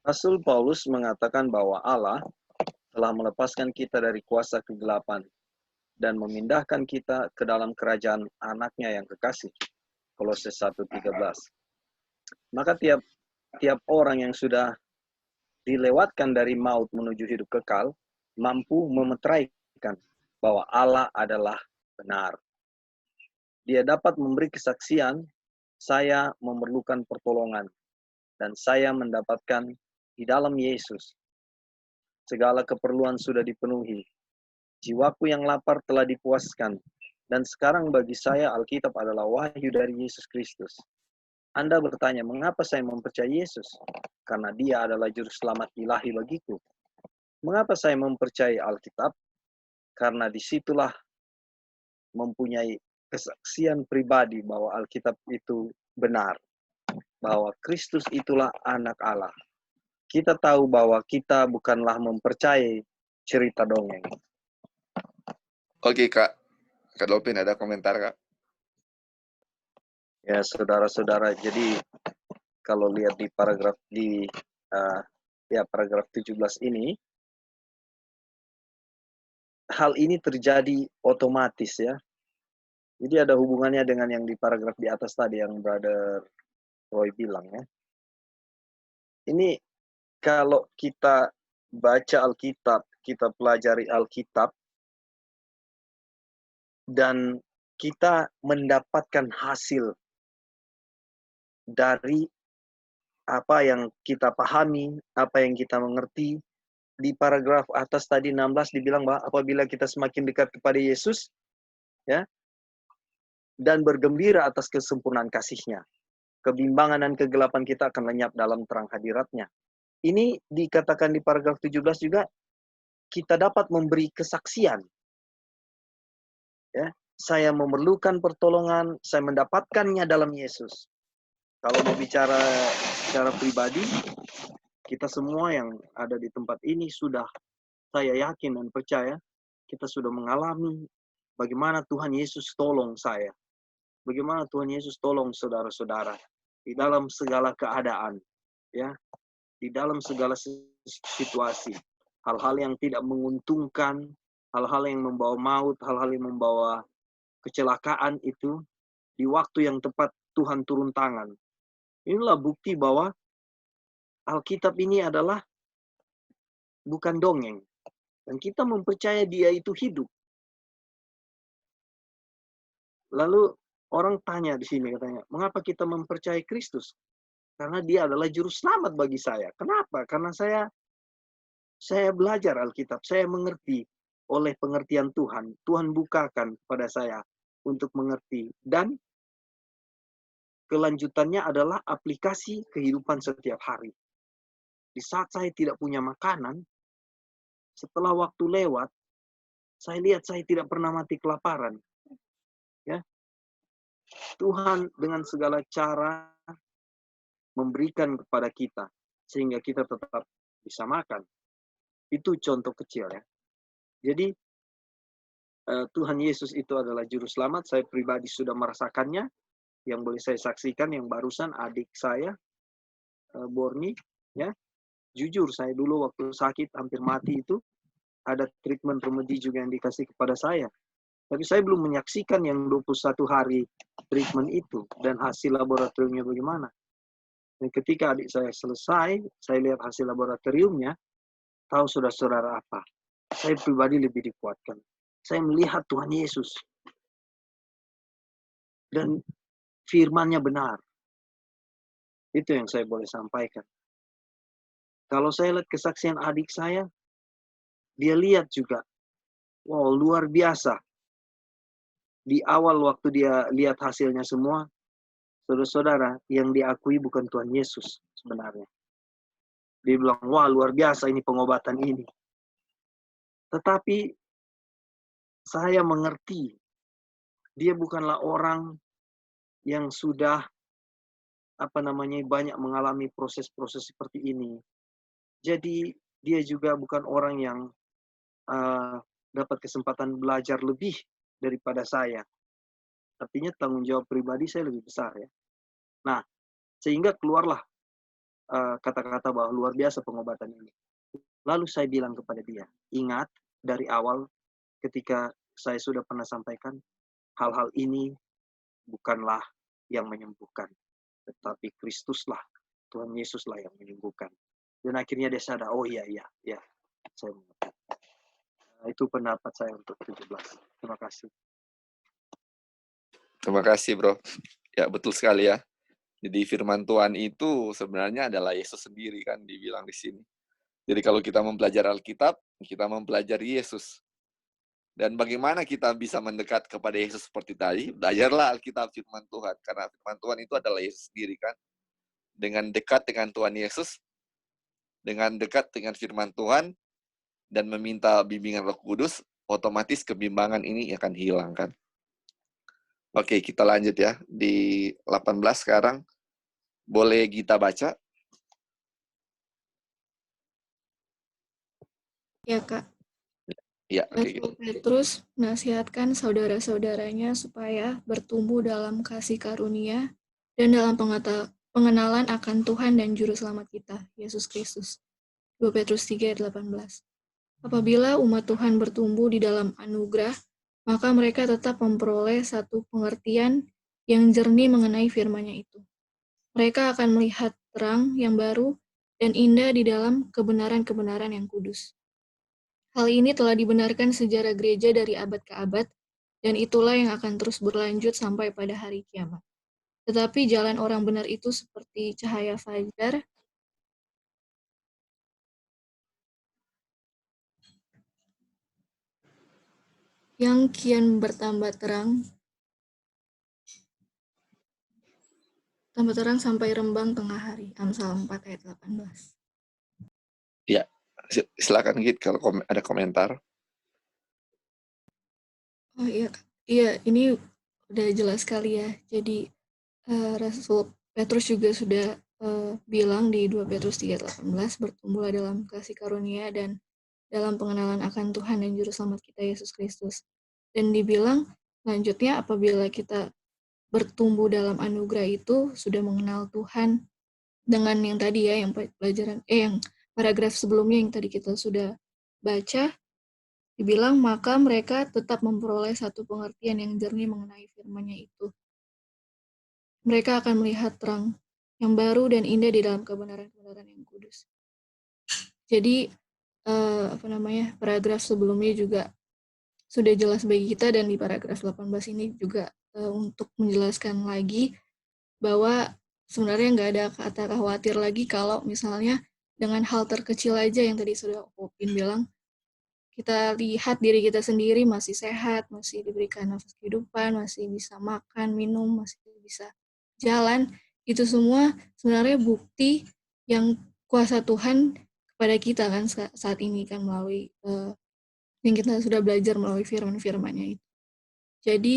Rasul Paulus mengatakan bahwa Allah telah melepaskan kita dari kuasa kegelapan dan memindahkan kita ke dalam kerajaan anaknya yang kekasih. Kolose 1:13. Maka tiap orang yang sudah dilewatkan dari maut menuju hidup kekal mampu memeteraikan bahwa Allah adalah benar. Dia dapat memberi kesaksian, saya memerlukan pertolongan, dan saya mendapatkan di dalam Yesus. Segala keperluan sudah dipenuhi. Jiwaku yang lapar telah dipuaskan. Dan sekarang bagi saya Alkitab adalah wahyu dari Yesus Kristus. Anda bertanya, mengapa saya mempercayai Yesus? Karena dia adalah juru selamat ilahi bagiku. Mengapa saya mempercayai Alkitab? Karena disitulah mempunyai kesaksian pribadi bahwa Alkitab itu benar. Bahwa Kristus itulah anak Allah. Kita tahu bahwa kita bukanlah mempercayai cerita dongeng. Oke, Kak. Kak Dolphin ada komentar, Kak? Ya, saudara-saudara, jadi kalau lihat di paragraf paragraf 17 ini, hal ini terjadi otomatis ya. Jadi ada hubungannya dengan yang di paragraf di atas tadi yang Brother Roy bilang ya. Ini kalau kita baca Alkitab, kita pelajari Alkitab, dan kita mendapatkan hasil dari apa yang kita pahami, apa yang kita mengerti. Di paragraf atas tadi 16 dibilang bahwa apabila kita semakin dekat kepada Yesus, ya, dan bergembira atas kesempurnaan kasih-Nya, kebimbangan dan kegelapan kita akan lenyap dalam terang hadirat-Nya. Ini dikatakan di paragraf 17 juga, kita dapat memberi kesaksian. Ya, saya memerlukan pertolongan, saya mendapatkannya dalam Yesus. Kalau mau bicara secara pribadi, kita semua yang ada di tempat ini sudah, saya yakin dan percaya, kita sudah mengalami bagaimana Tuhan Yesus tolong saya. Bagaimana Tuhan Yesus tolong saudara-saudara di dalam segala keadaan, ya, di dalam segala situasi. Hal-hal yang tidak menguntungkan, hal-hal yang membawa maut, hal-hal yang membawa kecelakaan itu, di waktu yang tepat Tuhan turun tangan. Inilah bukti bahwa Alkitab ini adalah bukan dongeng. Dan kita mempercayai dia itu hidup. Lalu orang tanya di sini katanya, mengapa kita mempercayai Kristus? Karena dia adalah juru selamat bagi saya. Kenapa? Karena saya belajar Alkitab, saya mengerti oleh pengertian Tuhan. Tuhan bukakan kepada saya untuk mengerti. Dan kelanjutannya adalah aplikasi kehidupan setiap hari. Di saat saya tidak punya makanan, setelah waktu lewat, saya lihat saya tidak pernah mati kelaparan. Ya, Tuhan dengan segala cara memberikan kepada kita, sehingga kita tetap bisa makan. Itu contoh kecil ya. Jadi, Tuhan Yesus itu adalah juru selamat. Saya pribadi sudah merasakannya. Yang boleh saya saksikan, yang barusan adik saya, Borni, ya. Jujur, saya dulu waktu sakit hampir mati itu, ada treatment remedi juga yang dikasih kepada saya. Tapi saya belum menyaksikan yang 21 hari treatment itu dan hasil laboratoriumnya bagaimana. Dan ketika adik saya selesai, saya lihat hasil laboratoriumnya, tahu saudara-saudara apa? Saya pribadi lebih dikuatkan. Saya melihat Tuhan Yesus. Dan firman-Nya benar. Itu yang saya boleh sampaikan. Kalau saya lihat kesaksian adik saya, dia lihat juga, wow, luar biasa. Di awal waktu dia lihat hasilnya semua, saudara-saudara, yang diakui bukan Tuhan Yesus sebenarnya. Dia bilang, wah luar biasa ini pengobatan ini. Tetapi saya mengerti, dia bukanlah orang yang sudah banyak mengalami proses-proses seperti ini. Jadi dia juga bukan orang yang dapat kesempatan belajar lebih daripada saya. Artinya tanggung jawab pribadi saya lebih besar ya. Nah, sehingga keluarlah kata-kata bahwa luar biasa pengobatan ini. Lalu saya bilang kepada dia, ingat dari awal ketika saya sudah pernah sampaikan, hal-hal ini bukanlah yang menyembuhkan, tetapi Kristuslah, Tuhan Yesuslah yang menyembuhkan. Dan akhirnya dia sadar, oh iya, saya mengerti. Itu pendapat saya untuk 17. Terima kasih. Terima kasih, Bro. Ya, betul sekali ya. Jadi firman Tuhan itu sebenarnya adalah Yesus sendiri kan dibilang di sini. Jadi kalau kita mempelajari Alkitab, kita mempelajari Yesus. Dan bagaimana kita bisa mendekat kepada Yesus seperti tadi? Belajarlah Alkitab firman Tuhan. Karena firman Tuhan itu adalah Yesus sendiri kan. Dengan dekat dengan Tuhan Yesus, dengan dekat dengan firman Tuhan, dan meminta bimbingan Roh Kudus, otomatis kebimbangan ini akan hilang kan. Oke, kita lanjut ya. Di 18 sekarang, boleh Gita baca? Ya, Kak. Ya, oke. Rasul Petrus menasihatkan saudara-saudaranya supaya bertumbuh dalam kasih karunia dan dalam pengenalan akan Tuhan dan Juru Selamat kita, Yesus Kristus. 2 Petrus 3 ayat 18. Apabila umat Tuhan bertumbuh di dalam anugerah, maka mereka tetap memperoleh satu pengertian yang jernih mengenai firman-Nya itu. Mereka akan melihat terang yang baru dan indah di dalam kebenaran-kebenaran yang kudus. Hal ini telah dibenarkan sejarah gereja dari abad ke abad, dan itulah yang akan terus berlanjut sampai pada hari kiamat. Tetapi jalan orang benar itu seperti cahaya fajar yang kian bertambah terang sampai rembang tengah hari. Amsal 4 ayat 18. Ya, silakan Git kalau ada komentar. Oh iya, ini udah jelas sekali ya. Jadi Rasul Petrus juga sudah bilang di 2 Petrus 3:18, bertumbuhlah dalam kasih karunia dan dalam pengenalan akan Tuhan dan Juru Selamat kita, Yesus Kristus. Dan dibilang, selanjutnya apabila kita bertumbuh dalam anugerah itu, sudah mengenal Tuhan, dengan yang tadi ya, yang pelajaran, yang paragraf sebelumnya yang tadi kita sudah baca, dibilang, maka mereka tetap memperoleh satu pengertian yang jernih mengenai firman-Nya itu. Mereka akan melihat terang yang baru dan indah di dalam kebenaran-kebenaran yang kudus. Jadi, paragraf sebelumnya juga sudah jelas bagi kita, dan di paragraf 18 ini juga untuk menjelaskan lagi bahwa sebenarnya nggak ada kata khawatir lagi kalau misalnya dengan hal terkecil aja yang tadi sudah Opin bilang, kita lihat diri kita sendiri masih sehat, masih diberikan nafas kehidupan, masih bisa makan, minum, masih bisa jalan, itu semua sebenarnya bukti yang kuasa Tuhan kepada kita kan saat ini kan melalui yang kita sudah belajar melalui firman-firman-Nya itu. Jadi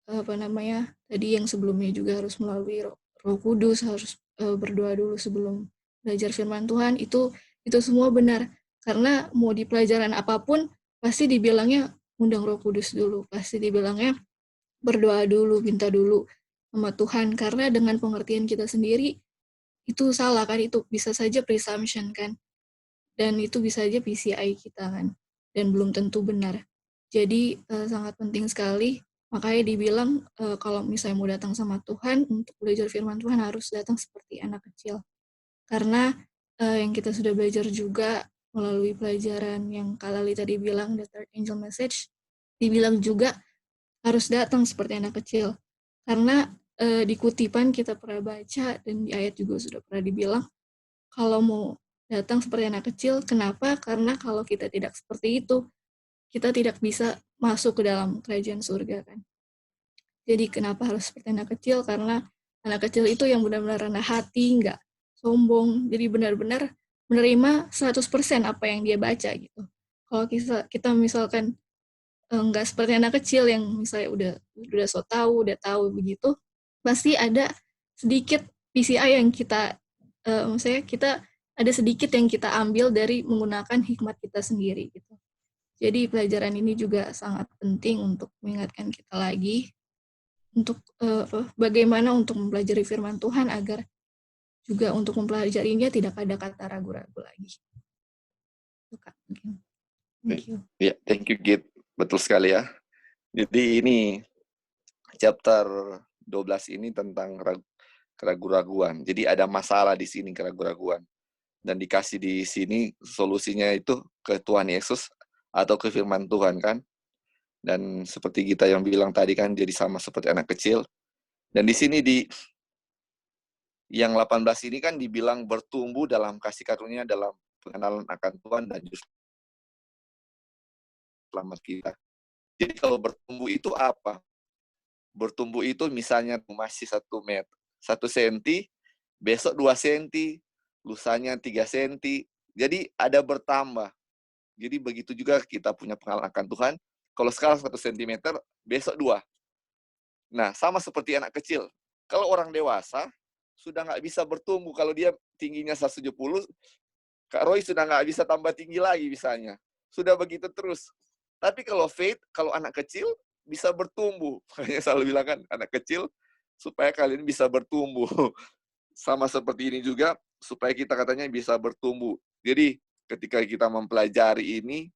tadi yang sebelumnya juga harus melalui Roh Kudus, harus berdoa dulu sebelum belajar firman Tuhan, itu semua benar. Karena mau di pelajaran apapun, pasti dibilangnya undang Roh Kudus dulu, pasti dibilangnya berdoa dulu, minta dulu sama Tuhan. Karena dengan pengertian kita sendiri, itu salah kan, itu bisa saja presumption kan, dan itu bisa saja PCI kita kan, dan belum tentu benar. Jadi sangat penting sekali, makanya dibilang kalau misalnya mau datang sama Tuhan, untuk belajar firman Tuhan harus datang seperti anak kecil. Karena yang kita sudah belajar juga melalui pelajaran yang Kak Lali tadi bilang, the third angel message, dibilang juga harus datang seperti anak kecil. Karena di kutipan kita pernah baca, dan di ayat juga sudah pernah dibilang, kalau mau datang seperti anak kecil, kenapa? Karena kalau kita tidak seperti itu, kita tidak bisa masuk ke dalam kerajaan surga kan. Jadi kenapa harus seperti anak kecil? Karena anak kecil itu yang benar-benar rendah hati, nggak sombong, jadi benar-benar menerima 100% apa yang dia baca gitu. Kalau kita misalkan nggak seperti anak kecil yang misalnya udah so tahu, udah tahu begitu, pasti ada sedikit PCI yang kita maksudnya kita ada sedikit yang kita ambil dari menggunakan hikmat kita sendiri gitu. Jadi pelajaran ini juga sangat penting untuk mengingatkan kita lagi untuk bagaimana untuk mempelajari firman Tuhan agar juga untuk mempelajarinya tidak ada kata ragu-ragu lagi. Itu Kak, mungkin. Thank you. Ya, thank you Git. Betul sekali ya. Jadi ini chapter 12 ini tentang keraguan-raguan. Jadi ada masalah di sini keraguan-raguan. Dan dikasih di sini solusinya itu ke Tuhan Yesus. atau ke firman Tuhan kan. Dan seperti kita yang bilang tadi kan, jadi sama seperti anak kecil. Dan di sini di yang 18 ini kan dibilang bertumbuh dalam kasih karunia, dalam pengenalan akan Tuhan dan justru selamat kita. Jadi kalau bertumbuh itu apa? Bertumbuh itu misalnya masih 1 meter, 1 senti, besok 2 senti, lusanya 3 senti. Jadi ada bertambah. Jadi begitu juga kita punya pengalaman akan Tuhan. Kalau sekarang 1 sentimeter, besok 2. Nah, sama seperti anak kecil. Kalau orang dewasa, sudah nggak bisa bertumbuh. Kalau dia tingginya 170, Kak Roy sudah nggak bisa tambah tinggi lagi misalnya. Sudah begitu terus. Tapi kalau faith, kalau anak kecil, bisa bertumbuh. Makanya selalu bilang kan, anak kecil, supaya kalian bisa bertumbuh. Sama seperti ini juga, supaya kita katanya bisa bertumbuh. Jadi, ketika kita mempelajari ini,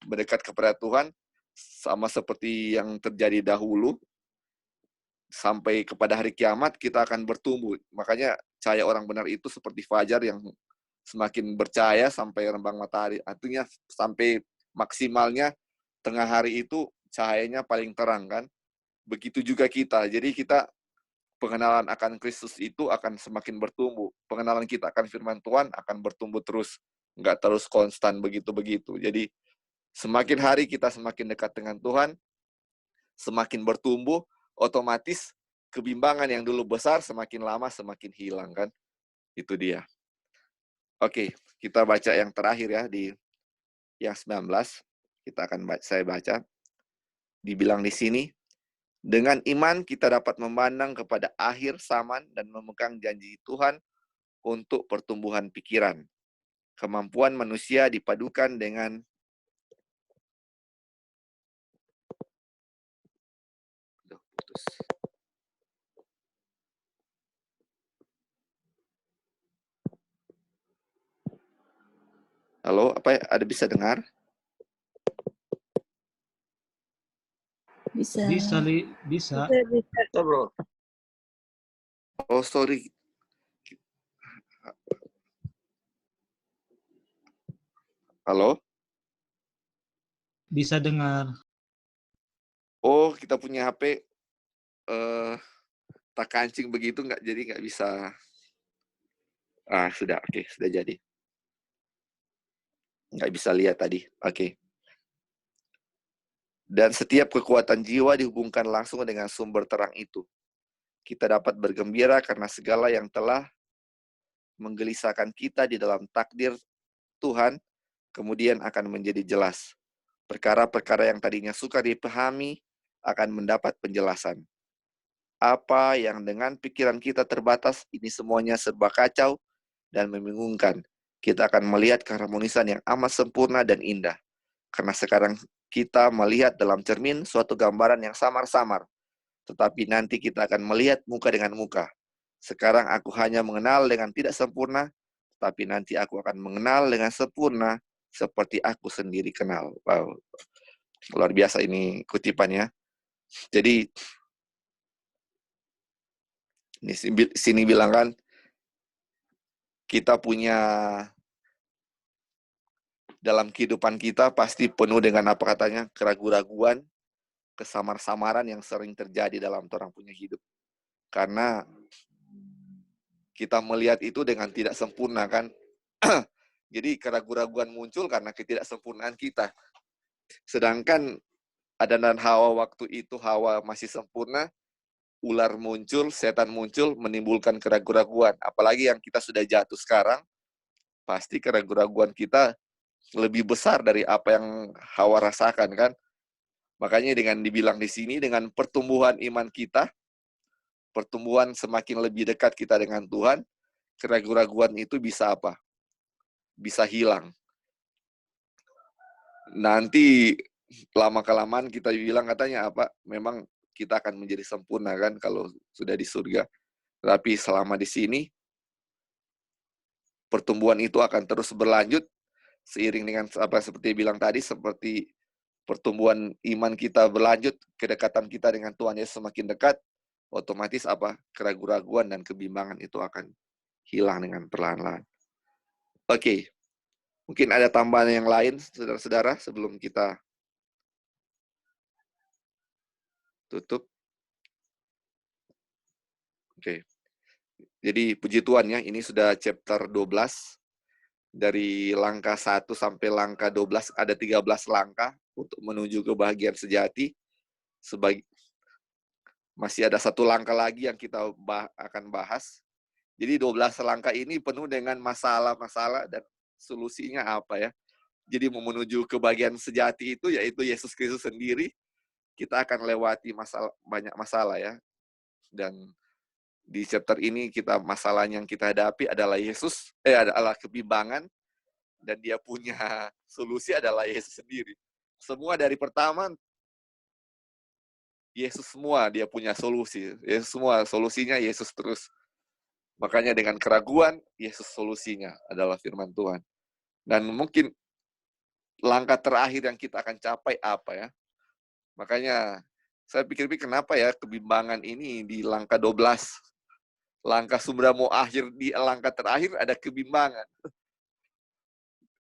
mendekat kepada Tuhan, sama seperti yang terjadi dahulu, sampai kepada hari kiamat, kita akan bertumbuh. Makanya, cahaya orang benar itu seperti fajar yang semakin bercahaya sampai rembang matahari. Artinya, sampai maksimalnya, tengah hari itu, cahayanya paling terang, kan? Begitu juga kita. Jadi, kita pengenalan akan Kristus itu akan semakin bertumbuh. Pengenalan kita akan firman Tuhan akan bertumbuh terus. Nggak terus konstan begitu-begitu. Jadi, semakin hari kita semakin dekat dengan Tuhan, semakin bertumbuh, otomatis kebimbangan yang dulu besar semakin lama semakin hilang, kan? Itu dia. Oke, kita baca yang terakhir ya, di yang 19. Saya baca. Dibilang di sini, dengan iman kita dapat memandang kepada akhir zaman dan memegang janji Tuhan untuk pertumbuhan pikiran. Kemampuan manusia dipadukan dengan Halo, apa ada bisa dengar? Bisa. Bisa. Bisa, bro. Oh, sorry. Halo? Bisa dengar. Oh, kita punya HP tak kancing begitu, jadi nggak bisa. Sudah, oke, sudah jadi. Nggak bisa lihat tadi, oke. Dan setiap kekuatan jiwa dihubungkan langsung dengan sumber terang itu. Kita dapat bergembira karena segala yang telah menggelisahkan kita di dalam takdir Tuhan, kemudian akan menjadi jelas. Perkara-perkara yang tadinya sukar dipahami akan mendapat penjelasan. Apa yang dengan pikiran kita terbatas, ini semuanya serba kacau dan membingungkan. Kita akan melihat keharmonisan yang amat sempurna dan indah. Karena sekarang kita melihat dalam cermin suatu gambaran yang samar-samar. Tetapi nanti kita akan melihat muka dengan muka. Sekarang aku hanya mengenal dengan tidak sempurna, tapi nanti aku akan mengenal dengan sempurna seperti aku sendiri kenal. Wow, luar biasa ini kutipannya. Jadi, di sini bilang kan, kita punya dalam kehidupan kita pasti penuh dengan apa katanya, keraguan-raguan, kesamar-samaran yang sering terjadi dalam orang punya hidup. Karena kita melihat itu dengan tidak sempurna, kan? Jadi keraguan-raguan muncul karena ketidaksempurnaan kita. Sedangkan Adam dan Hawa waktu itu, Hawa masih sempurna, ular muncul, setan muncul, menimbulkan keraguan-raguan. Apalagi yang kita sudah jatuh sekarang, pasti keraguan-raguan kita lebih besar dari apa yang Hawa rasakan, kan? Makanya dengan dibilang di sini, dengan pertumbuhan iman kita, pertumbuhan semakin lebih dekat kita dengan Tuhan, keraguan-raguan itu bisa apa? Bisa hilang. Nanti lama-kelamaan kita bilang katanya apa? Memang kita akan menjadi sempurna, kan, kalau sudah di surga. Tapi selama di sini, pertumbuhan itu akan terus berlanjut seiring dengan apa seperti bilang tadi, seperti pertumbuhan iman kita berlanjut, kedekatan kita dengan Tuhan Yesus semakin dekat, otomatis apa? Keraguan-raguan dan kebimbangan itu akan hilang dengan perlahan-lahan. Oke. Mungkin ada tambahan yang lain, saudara-saudara, sebelum kita tutup. Oke. Jadi puji Tuhan ya, ini sudah chapter 12. Dari langkah 1 sampai langkah 12, ada 13 langkah untuk menuju kebahagiaan sejati. Masih ada 1 langkah lagi yang kita akan bahas. Jadi 12 langkah ini penuh dengan masalah-masalah dan solusinya apa ya. Jadi menuju kebahagiaan sejati itu yaitu Yesus Kristus sendiri. Kita akan lewati banyak masalah ya. Dan di chapter ini masalah yang kita hadapi adalah adalah kebimbangan, dan dia punya solusi adalah Yesus sendiri. Semua dari pertama Yesus, semua dia punya solusi. Yesus semua solusinya Yesus terus. Makanya dengan keraguan, Yesus solusinya adalah firman Tuhan. Dan mungkin langkah terakhir yang kita akan capai apa ya? Makanya saya pikir-pikir kenapa ya kebimbangan ini di langkah 12. Langkah sudah mau akhir, di langkah terakhir ada kebimbangan.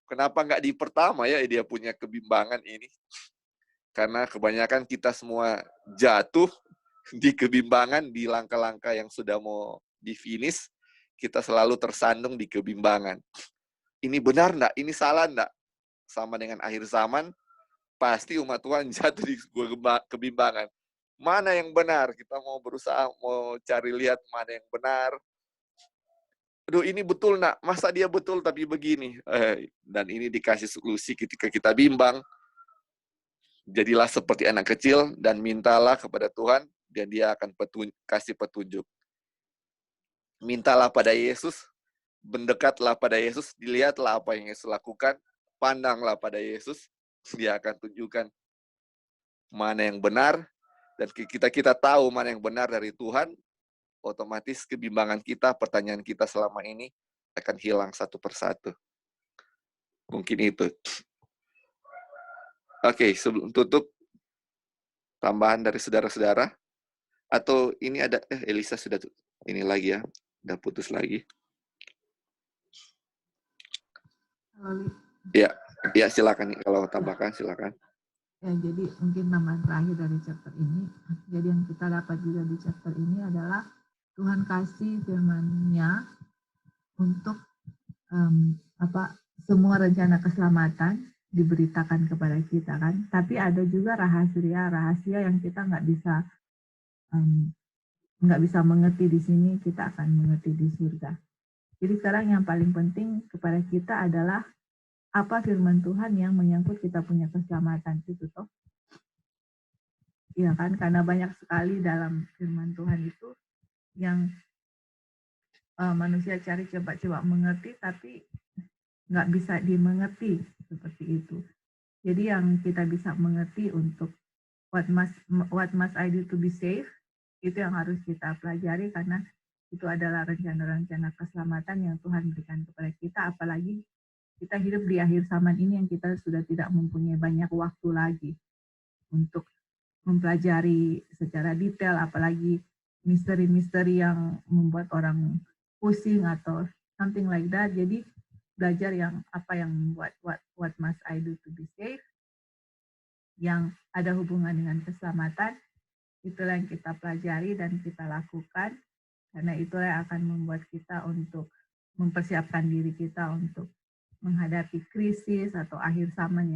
Kenapa nggak di pertama ya dia punya kebimbangan ini? Karena kebanyakan kita semua jatuh di kebimbangan di langkah-langkah yang sudah mau di finish, kita selalu tersandung di kebimbangan. Ini benar enggak? Ini salah enggak? Sama dengan akhir zaman, pasti umat Tuhan jatuh di kebimbangan. Mana yang benar? Kita mau berusaha, mau cari lihat mana yang benar. Aduh, ini betul enggak? Masa dia betul tapi begini? Dan ini dikasih solusi ketika kita bimbang. Jadilah seperti anak kecil dan mintalah kepada Tuhan dan dia akan kasih petunjuk. Mintalah pada Yesus, mendekatlah pada Yesus, dilihatlah apa yang Yesus lakukan, pandanglah pada Yesus, dia akan tunjukkan mana yang benar, dan kita tahu mana yang benar dari Tuhan, otomatis kebimbangan kita, pertanyaan kita selama ini akan hilang satu persatu. Mungkin itu. Oke, sebelum tutup, tambahan dari saudara-saudara, atau ini ada, Elisa sudah ini lagi ya, udah putus lagi. Ya silakan kalau tambahkan, silakan. Ya, jadi mungkin tambahan terakhir dari chapter ini. Jadi yang kita dapat juga di chapter ini adalah Tuhan kasih firman-Nya untuk semua rencana keselamatan diberitakan kepada kita kan. Tapi ada juga rahasia yang kita nggak bisa mengerti di sini, kita akan mengerti di surga. Jadi sekarang yang paling penting kepada kita adalah apa firman Tuhan yang menyangkut kita punya keselamatan itu toh. Iya kan, karena banyak sekali dalam firman Tuhan itu yang manusia cari coba mengerti tapi nggak bisa dimengerti seperti itu. Jadi yang kita bisa mengerti untuk what must I do to be saved, itu yang harus kita pelajari karena itu adalah rencana-rencana keselamatan yang Tuhan berikan kepada kita, apalagi kita hidup di akhir zaman ini yang kita sudah tidak mempunyai banyak waktu lagi untuk mempelajari secara detail, apalagi misteri-misteri yang membuat orang pusing atau something like that. Jadi belajar yang apa yang membuat what must I do to be saved, yang ada hubungan dengan keselamatan, itulah yang kita pelajari dan kita lakukan, karena itulah yang akan membuat kita untuk mempersiapkan diri kita untuk menghadapi krisis atau akhir zaman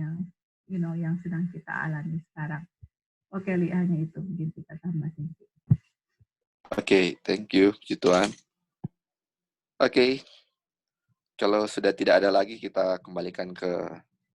yang sedang kita alami sekarang. Oke, Li, hanya itu mungkin kita tambah. Oke, thank you, puji Tuhan. Oke, kalau sudah tidak ada lagi, kita kembalikan ke